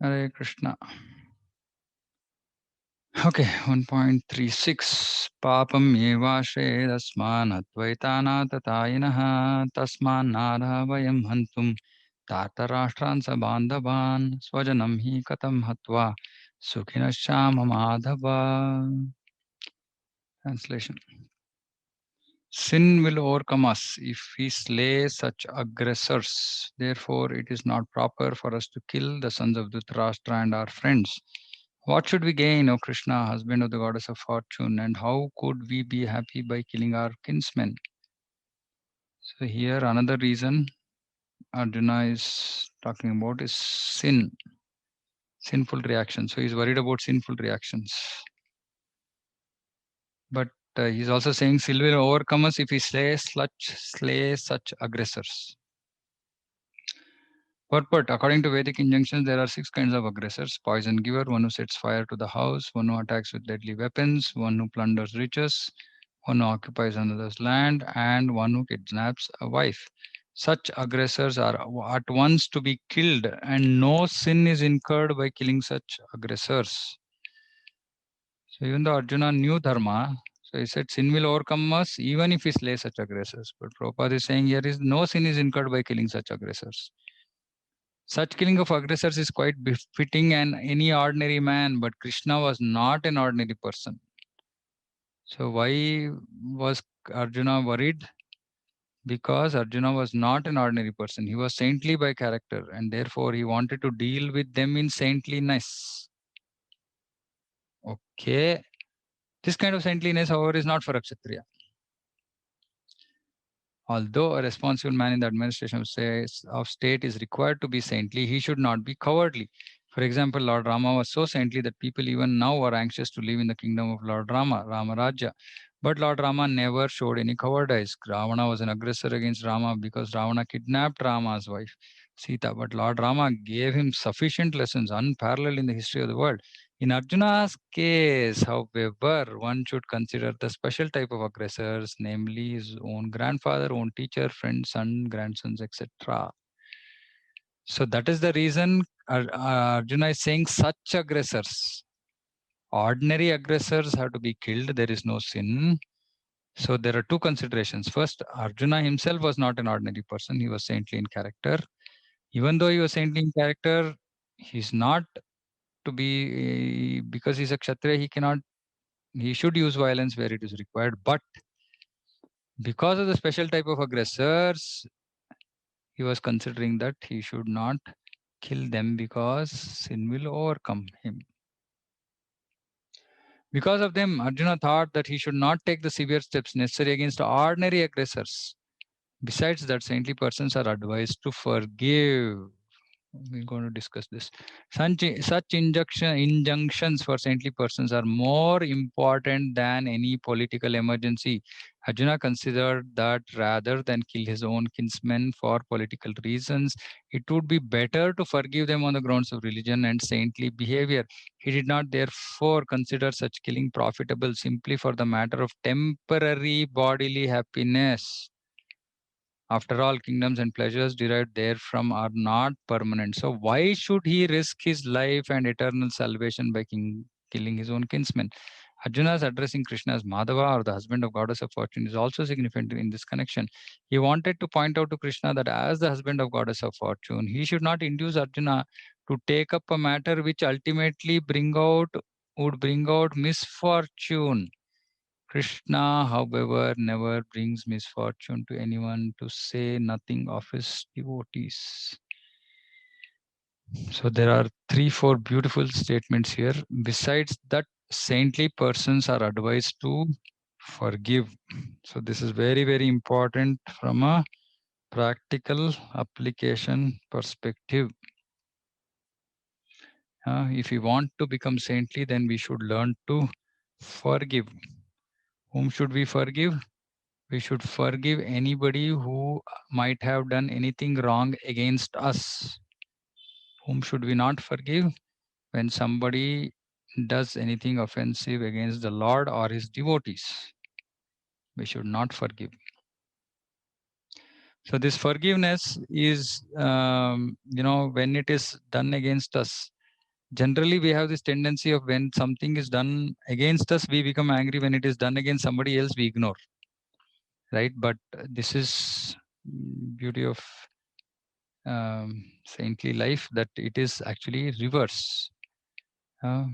Hare Krishna. Okay, 1.36. Papam evashe dasman advaitana tatayinaha tasman nara vayam hantum tatarashtran sabandhavan swajanam hi katam hatva sukhinashama madhava. Translation. Sin will overcome us if we slay such aggressors. Therefore, it is not proper for us to kill the sons of Dhritarashtra and our friends. What should we gain, O Krishna, husband of the goddess of fortune, and how could we be happy by killing our kinsmen? So here another reason Arjuna is talking about is sin, sinful reactions. So he's worried about sinful reactions. But he's also saying sin will overcome us if we slay such aggressors. Purport. According to Vedic injunctions, there are 6 kinds of aggressors. Poison giver, one who sets fire to the house, one who attacks with deadly weapons, one who plunders riches, one who occupies another's land, and one who kidnaps a wife. Such aggressors are at once to be killed, and no sin is incurred by killing such aggressors. So even though Arjuna knew dharma, so he said sin will overcome us even if we slay such aggressors. But Prabhupada is saying here is no sin is incurred by killing such aggressors. Such killing of aggressors is quite befitting any ordinary man, but Krishna was not an ordinary person. So why was Arjuna worried? Because Arjuna was not an ordinary person. He was saintly by character, and therefore he wanted to deal with them in saintliness. Okay. This kind of saintliness, however, is not for a Kshatriya. Although a responsible man in the administration of state is required to be saintly, he should not be cowardly. For example, Lord Rama was so saintly that people even now are anxious to live in the kingdom of Lord Rama, Ramarajya. But Lord Rama never showed any cowardice. Ravana was an aggressor against Rama because Ravana kidnapped Rama's wife, Sita. But Lord Rama gave him sufficient lessons, unparalleled in the history of the world. In Arjuna's case, however, one should consider the special type of aggressors, namely his own grandfather, own teacher, friends, son, grandsons, etc. So that is the reason Arjuna is saying such aggressors. Ordinary aggressors have to be killed. There is no sin. So there are 2 considerations. First, Arjuna himself was not an ordinary person. He was saintly in character. Even though he was saintly in character, he's not to be, because he's a Kshatriya, he should use violence where it is required. But because of the special type of aggressors, he was considering that he should not kill them because sin will overcome him. Because of them, Arjuna thought that he should not take the severe steps necessary against ordinary aggressors. Besides that, saintly persons are advised to forgive. We're going to discuss this. Such injunctions for saintly persons are more important than any political emergency. Arjuna considered that rather than kill his own kinsmen for political reasons, it would be better to forgive them on the grounds of religion and saintly behavior. He did not therefore consider such killing profitable simply for the matter of temporary bodily happiness. After all, kingdoms and pleasures derived therefrom are not permanent. So why should he risk his life and eternal salvation by killing his own kinsmen? Arjuna's addressing Krishna as Madhava, or the husband of goddess of fortune, is also significant in this connection. He wanted to point out to Krishna that as the husband of goddess of fortune, he should not induce Arjuna to take up a matter which ultimately would bring out misfortune. Krishna, however, never brings misfortune to anyone, to say nothing of his devotees. So there are 3-4 beautiful statements here. Besides that, saintly persons are advised to forgive. So this is very, very important from a practical application perspective. If we want to become saintly, then we should learn to forgive. Whom should we forgive? We should forgive anybody who might have done anything wrong against us. Whom should we not forgive? When somebody does anything offensive against the Lord or his devotees, we should not forgive. So this forgiveness is, when it is done against us, generally we have this tendency of when something is done against us, we become angry. When it is done against somebody else, we ignore, right? But this is beauty of saintly life, that it is actually reverse. Uh,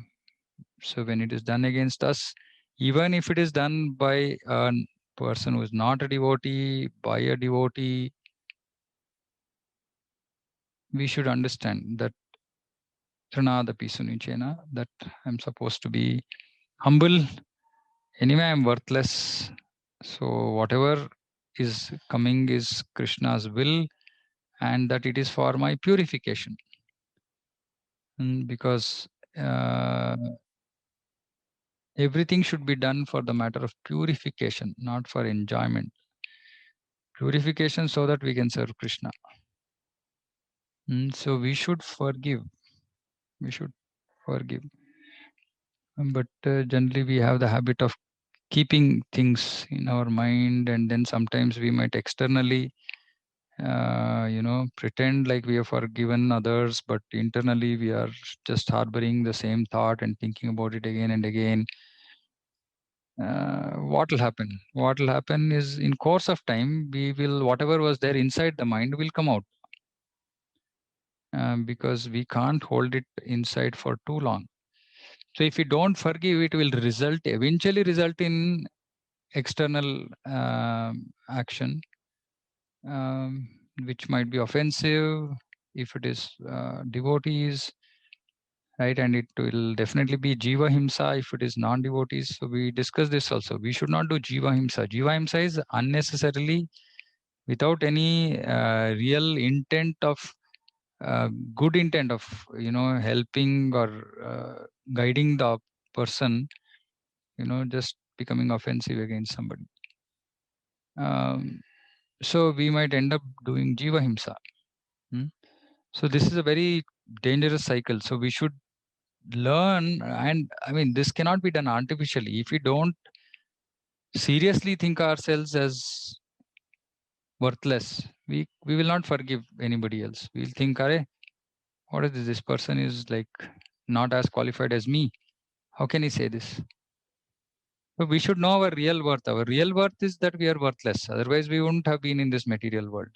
so when it is done against us, even if it is done by a person who is not a devotee, by a devotee, we should understand that Trinadapi Sunichena, that I'm supposed to be humble. Anyway, I'm worthless. So whatever is coming is Krishna's will, and that it is for my purification. Because everything should be done for the matter of purification, not for enjoyment. Purification so that we can serve Krishna. So we should forgive. We should forgive. But generally we have the habit of keeping things in our mind, and then sometimes we might externally pretend like we have forgiven others, but internally we are just harboring the same thought and thinking about it again and again. What will happen? What will happen is, in course of time, we will, whatever was there inside the mind will come out, because we can't hold it inside for too long. So if we don't forgive, it will eventually result in external action, which might be offensive if it is devotees, right? And it will definitely be jiva himsa if it is non-devotees. So we discussed this also. We should not do jiva himsa. Jiva himsa is unnecessarily, without any real intent of good intent of helping or guiding the person, just becoming offensive against somebody. So we might end up doing jiva himsa. So this is a very dangerous cycle. So we should learn, and I mean, this cannot be done artificially. If we don't seriously think ourselves as worthless, we will not forgive anybody else. We'll think, Are, what is this? This person is like not as qualified as me. How can he say this? So we should know our real worth. Our real worth is that we are worthless. Otherwise, we wouldn't have been in this material world.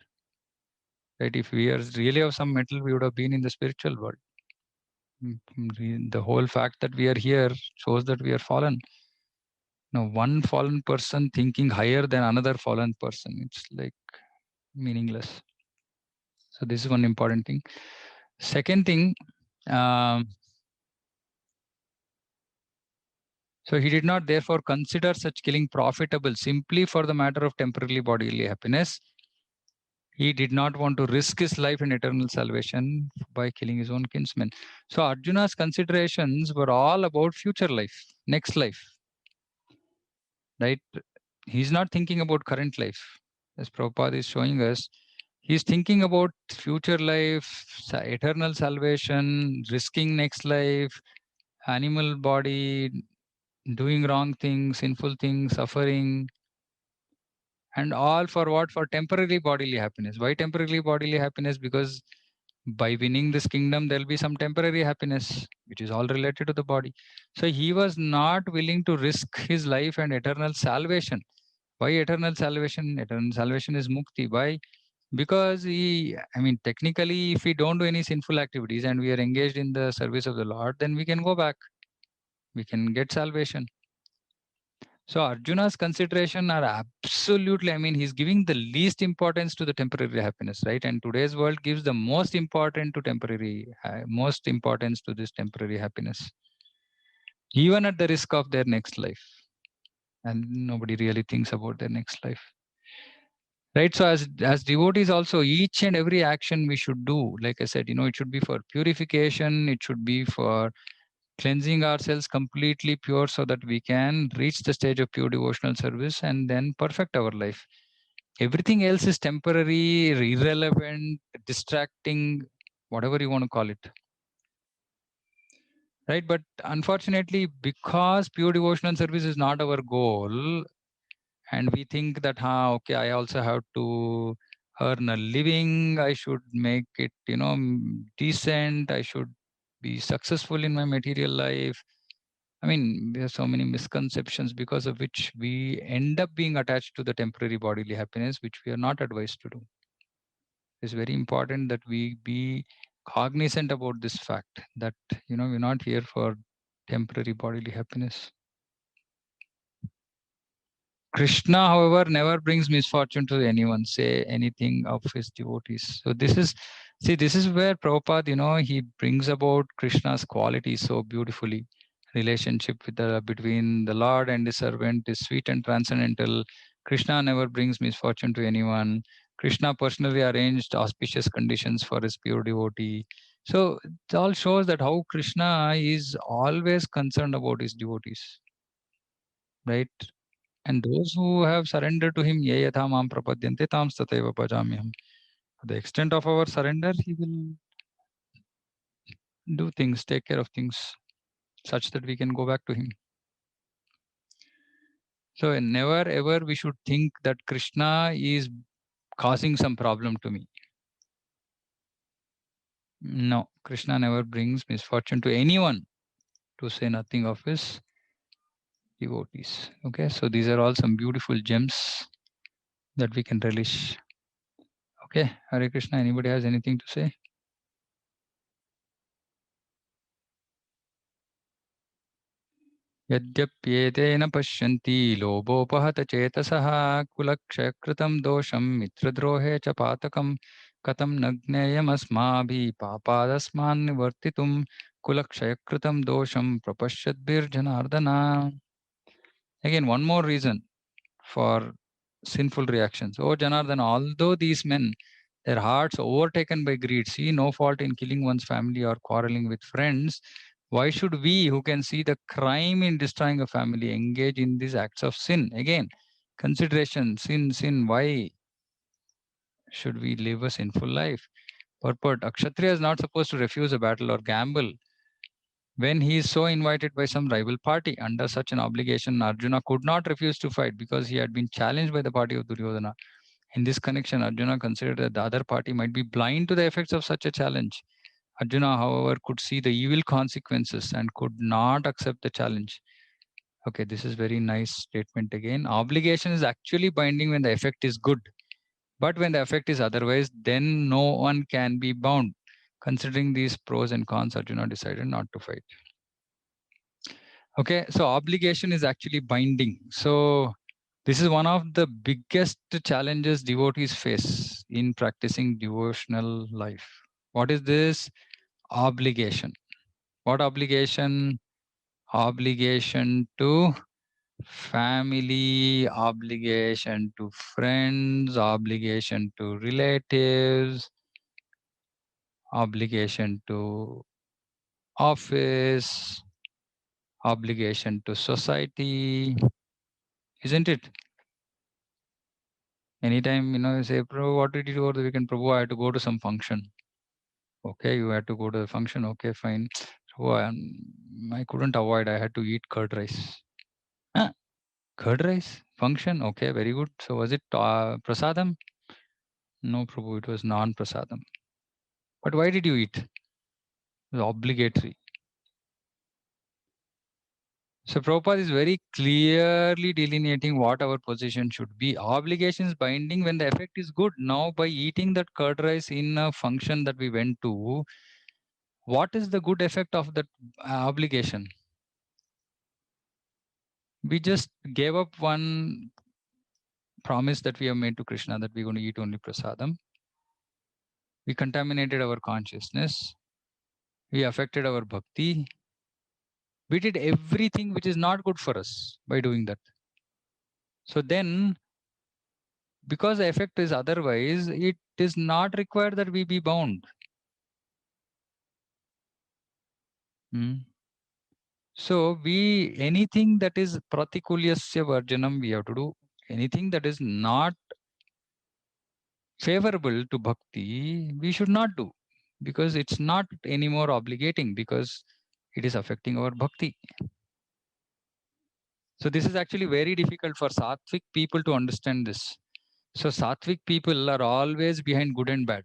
Right? If we are really of some metal, we would have been in the spiritual world. The whole fact that we are here shows that we are fallen. Now, one fallen person thinking higher than another fallen person, it's like meaningless. So this is one important thing. Second thing, so he did not therefore consider such killing profitable simply for the matter of temporarily bodily happiness. He did not want to risk his life and eternal salvation by killing his own kinsmen. So Arjuna's considerations were all about future life, next life, right? He's not thinking about current life. As Prabhupada is showing us, he's thinking about future life, eternal salvation, risking next life, animal body, doing wrong things, sinful things, suffering, and all for what? For temporary bodily happiness. Why temporary bodily happiness? Because by winning this kingdom, there'll be some temporary happiness, which is all related to the body. So he was not willing to risk his life and eternal salvation. Why eternal salvation? Eternal salvation is mukti. Why? Because technically, if we don't do any sinful activities and we are engaged in the service of the Lord, then we can go back. We can get salvation. So Arjuna's consideration are absolutely, he's giving the least importance to the temporary happiness, right? And today's world gives the most important to most importance to this temporary happiness, even at the risk of their next life. And nobody really thinks about their next life. Right. So as devotees also, each and every action we should do, like I said, it should be for purification. It should be for cleansing ourselves completely pure so that we can reach the stage of pure devotional service and then perfect our life. Everything else is temporary, irrelevant, distracting, whatever you want to call it. Right. But unfortunately, because pure devotional service is not our goal, and we think that okay, I also have to earn a living, I should make it decent, I should be successful in my material life. I mean, there are so many misconceptions because of which we end up being attached to the temporary bodily happiness, which we are not advised to do. It's very important that we be cognizant about this fact that, we're not here for temporary bodily happiness. Krishna, however, never brings misfortune to anyone, say anything of his devotees. So this is where Prabhupada, he brings about Krishna's qualities so beautifully. Relationship between the Lord and the servant is sweet and transcendental. Krishna never brings misfortune to anyone. Krishna personally arranged auspicious conditions for his pure devotee. So it all shows that how Krishna is always concerned about his devotees, right? And those who have surrendered to him, ye yatha mam prapadyante tam tataiva bhajamiham. To the extent of our surrender, he will do things, take care of things, such that we can go back to him. So never ever we should think that Krishna is causing some problem to me. No, Krishna never brings misfortune to anyone, to say nothing of his devotees. Okay, so these are all some beautiful gems that we can relish. Okay, Hare Krishna, anybody has anything to say? यद्यप्येतेन पश्यन्ति लोभोपहत चेतसः कुलक्षयकृतं दोषं मित्रद्रोहे च पातकं कथं न ज्ञेयमस्माभिः पापादस्मान् निवर्तितुं कुलक्षयकृतं दोषं प्रपश्यद्भिर्जनार्दन. Again, one more reason for sinful reactions. Oh Janardana, although these men, their hearts overtaken by greed, see no fault in killing one's family or quarreling with friends, why should we, who can see the crime in destroying a family, engage in these acts of sin? Again, consideration, sin, why should we live a sinful life? Purport, a Kshatriya is not supposed to refuse a battle or gamble when he is so invited by some rival party. Under such an obligation, Arjuna could not refuse to fight because he had been challenged by the party of Duryodhana. In this connection, Arjuna considered that the other party might be blind to the effects of such a challenge. Arjuna, however, could see the evil consequences and could not accept the challenge. Okay, this is very nice statement again. Obligation is actually binding when the effect is good. But when the effect is otherwise, then no one can be bound. Considering these pros and cons, Arjuna decided not to fight. Okay, so obligation is actually binding. So this is one of the biggest challenges devotees face in practicing devotional life. What is this? Obligation. What obligation? Obligation to family, obligation to friends, obligation to relatives, obligation to office, obligation to society, isn't it? Anytime, you say, Prabhu, what did you do over the weekend? Prabhu, I had to go to some function. Okay, you had to go to the function. Okay, fine. So I couldn't avoid. I had to eat curd rice. Huh? Curd rice? Function? Okay, very good. So was it prasadam? No, Prabhu, it was non-prasadam. But why did you eat? It was obligatory. So Prabhupada is very clearly delineating what our position should be. Obligation is binding when the effect is good. Now, by eating that curd rice in a function that we went to, what is the good effect of that obligation? We just gave up one promise that we have made to Krishna that we're going to eat only prasadam. We contaminated our consciousness. We affected our bhakti. We did everything which is not good for us by doing that. So then, because the effect is otherwise, it is not required that we be bound. So anything that is pratikulyasya varjanam we have to do. Anything that is not favorable to bhakti, we should not do, because it's not anymore obligating, because it is affecting our bhakti. So this is actually very difficult for sattvic people to understand this. So sattvic people are always behind good and bad.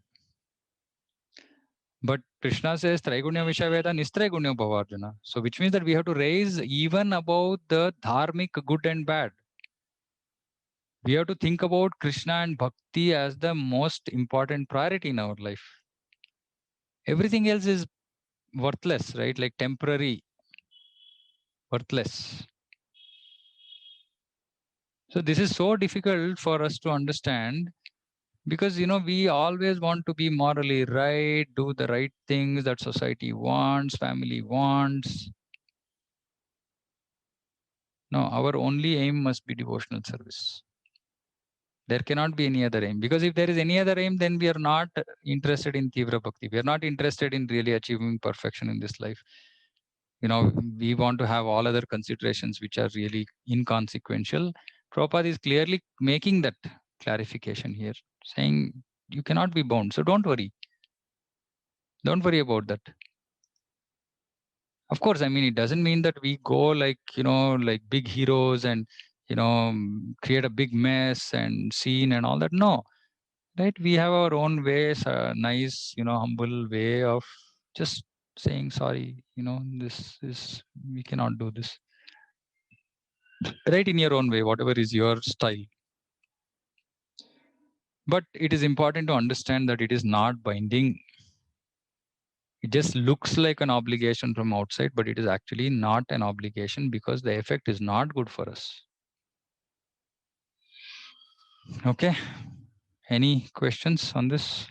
But Krishna says Traigunya Vishaveda Nistraigunya Bhavarjuna. So which means that we have to raise even about the dharmic good and bad. We have to think about Krishna and Bhakti as the most important priority in our life. Everything else is worthless, right? Like temporary, worthless. So this is so difficult for us to understand because, we always want to be morally right, do the right things that society wants, family wants. No, our only aim must be devotional service. There cannot be any other aim, because if there is any other aim, then we are not interested in Tivra Bhakti. We are not interested in really achieving perfection in this life. We want to have all other considerations which are really inconsequential. Prabhupada is clearly making that clarification here, saying you cannot be bound. So don't worry. Don't worry about that. Of course, I mean, it doesn't mean that we go like, like big heroes and, create a big mess and scene and all that. No, right? We have our own ways, a nice, humble way of just saying, sorry, we cannot do this. Right, in your own way, whatever is your style. But it is important to understand that it is not binding. It just looks like an obligation from outside, but it is actually not an obligation because the effect is not good for us. Okay. Any questions on this?